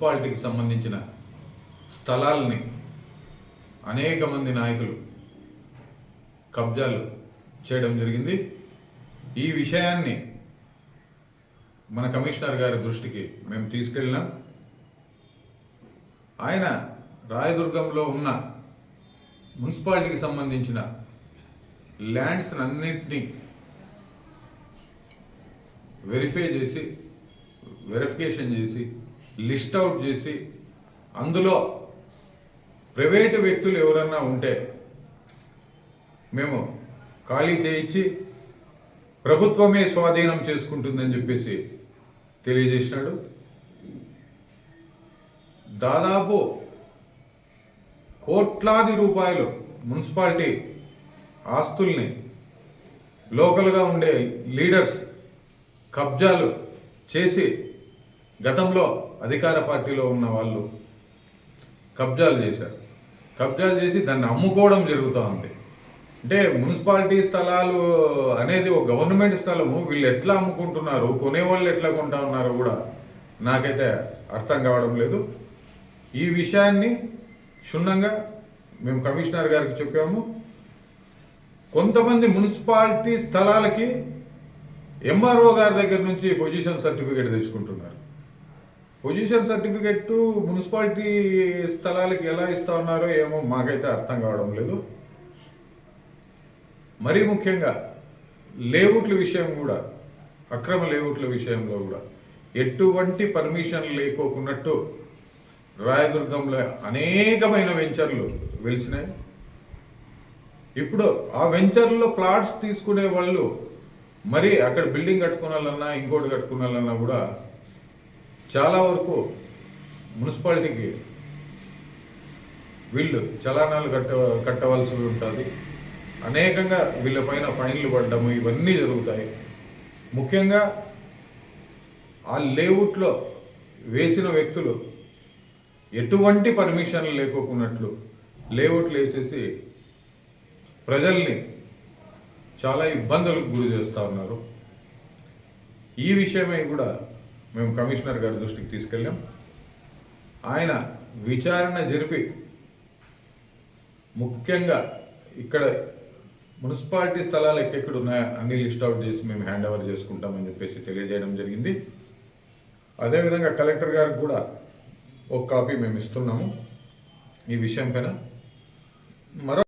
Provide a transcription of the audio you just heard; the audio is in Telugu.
మున్సిపాలిటీకి సంబంధించిన స్థలాల్ని అనేక మంది నాయకులు కబ్జాలు చేయడం జరిగింది. ఈ విషయాన్ని మన కమిషనర్ గారి దృష్టికి మేము తీసుకెళ్ళినాం. ఆయన రాయదుర్గంలో ఉన్న మున్సిపాలిటీకి సంబంధించిన ల్యాండ్స్ అన్నింటినీ వెరిఫికేషన్ చేసి లిస్ట్ అవుట్ చేసి అందులో ప్రైవేటు వ్యక్తులు ఎవరన్నా ఉంటే మేము ఖాళీ చేయించి ప్రభుత్వమే స్వాధీనం చేసుకుంటుందని చెప్పేసి తెలియజేసినాడు. దాదాపు కోట్లాది రూపాయలు మున్సిపాలిటీ ఆస్తుల్ని లోకల్గా ఉండే లీడర్స్ కబ్జాలు చేసి గతంలో అధికార పార్టీలో ఉన్న వాళ్ళు కబ్జాలు చేశారు. కబ్జాలు చేసి దాన్ని అమ్ముకోవడం జరుగుతూ ఉంది. అంటే మున్సిపాలిటీ స్థలాలు అనేది ఒక గవర్నమెంట్ స్థలము, వీళ్ళు ఎట్లా అమ్ముకుంటున్నారు, కొనేవాళ్ళు ఎట్లా కొంటా ఉన్నారో కూడా నాకైతే అర్థం కావడం లేదు. ఈ విషయాన్ని క్షుణ్ణంగా మేము కమిషనర్ గారికి చెప్పాము. కొంతమంది మున్సిపాలిటీ స్థలాలకి ఎంఆర్ఓ గారి దగ్గర నుంచి పొజిషన్ సర్టిఫికేట్ తెచ్చుకుంటున్నారు. పొజిషన్ సర్టిఫికెట్ మున్సిపాలిటీ స్థలాలకి ఎలా ఇస్తా ఉన్నారో ఏమో మాకైతే అర్థం కావడం లేదు. మరీ ముఖ్యంగా లేఅవుట్ల విషయం కూడా, అక్రమ లేఅవుట్ల విషయంలో కూడా ఎటువంటి పర్మిషన్ లేకోకున్నట్టు రాయదుర్గంలో అనేకమైన వెంచర్లు వెలిసినాయి. ఇప్పుడు ఆ వెంచర్లో ప్లాట్స్ తీసుకునే వాళ్ళు మరి అక్కడ బిల్డింగ్ కట్టుకోవాలన్నా ఇంకోటి కట్టుకోవాలన్నా కూడా చాలా వరకు మున్సిపాలిటీకి వీళ్ళు చలానాలు కట్టవలసి ఉంటుంది. అనేకంగా వీళ్ళపైన ఫైన్లు పడ్డము ఇవన్నీ జరుగుతాయి. ముఖ్యంగా ఆ లేఅవుట్లో వేసిన వ్యక్తులు ఎటువంటి పర్మిషన్లు లేకోకున్నట్లు లేఅవుట్లు వేసేసి ప్రజల్ని చాలా ఇబ్బందులకు గురి చేస్తూ ఉన్నారు. ఈ విషయమై కూడా మేము కమిషనర్ గారి దృష్టికి తీసుకెళ్ళాం. ఆయన విచారణ జరిపి ముఖ్యంగా ఇక్కడ మున్సిపాలిటీ స్థలాలు ఎక్కడెక్కడ ఉన్నాయో అన్ని లిస్ట్ అవుట్ చేసి మేము హ్యాండ్ ఓవర్ చేసుకుంటామని చెప్పేసి తెలియజేయడం జరిగింది. అదేవిధంగా కలెక్టర్ గారికి కూడా ఒక కాపీ మేము ఇస్తున్నాము ఈ విషయం పైన. మరో